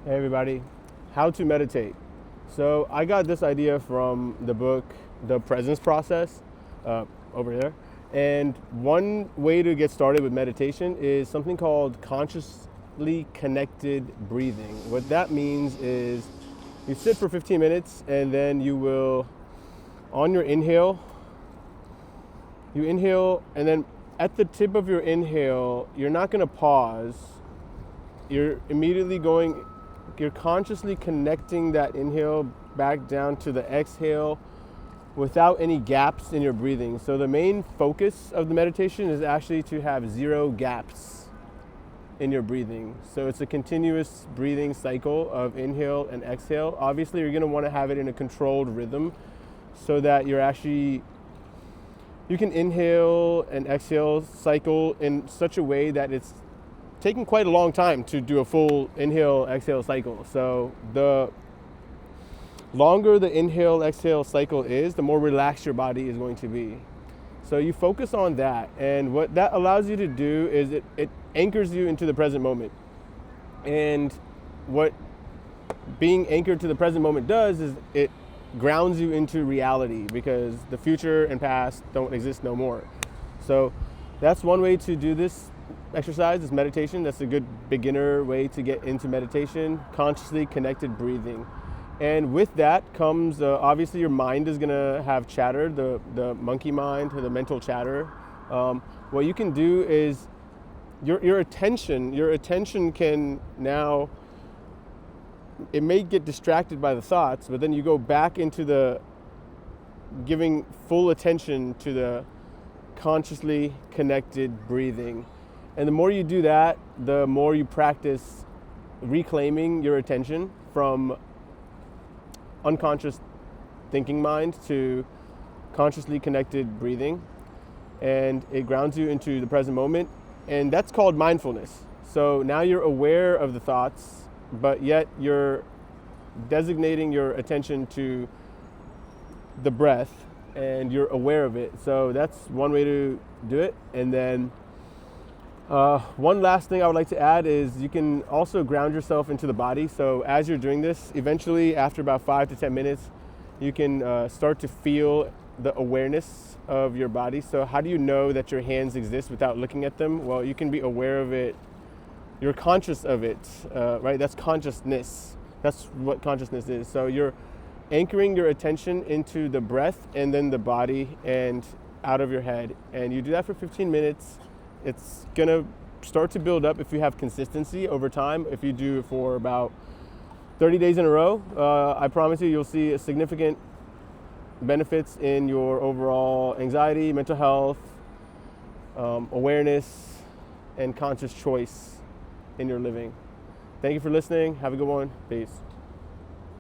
Hey everybody, how to meditate. So I got this idea from the book, The Presence Process, over there. And one way to get started with meditation is something called consciously connected breathing. What that means is you sit for 15 minutes and then you will, on your inhale, you inhale and then at the tip of your inhale, you're not going to pause. You're immediately going, you're consciously connecting that inhale back down to the exhale without any gaps in your breathing. So the main focus of the meditation is actually to have 0 gaps in your breathing. So it's a continuous breathing cycle of inhale and exhale. Obviously, you're going to want to have it in a controlled rhythm so that you can inhale and exhale cycle in such a way that it's taking quite a long time to do a full inhale exhale cycle. So the longer the inhale exhale cycle is, the more relaxed your body is going to be. So you focus on that, and what that allows you to do is it anchors you into the present moment. And what being anchored to the present moment does is it grounds you into reality, because the future and past don't exist no more. So that's one way to do this exercise, is meditation. That's a good beginner way to get into meditation, consciously connected breathing. And with that comes, obviously your mind is gonna have chatter, the monkey mind, the mental chatter. What you can do is your attention can now, it may get distracted by the thoughts, but then you go back into the giving full attention to the consciously connected breathing. And the more you do that, the more you practice reclaiming your attention from unconscious thinking mind to consciously connected breathing. And it grounds you into the present moment. And that's called mindfulness. So now you're aware of the thoughts, but yet you're designating your attention to the breath and you're aware of it. So that's one way to do it. And then one last thing I would like to add is you can also ground yourself into the body. So as you're doing this, eventually after about 5 to 10 minutes, you can start to feel the awareness of your body. So how do you know that your hands exist without looking at them? Well, you can be aware of it. You're conscious of it, right? That's consciousness. That's what consciousness is. So you're anchoring your attention into the breath and then the body and out of your head. And you do that for 15 minutes. It's gonna start to build up if you have consistency over time. If you do it for about 30 days in a row, I promise you'll see significant benefits in your overall anxiety, mental health, awareness, and conscious choice in your living. Thank you for listening. Have a good one. Peace.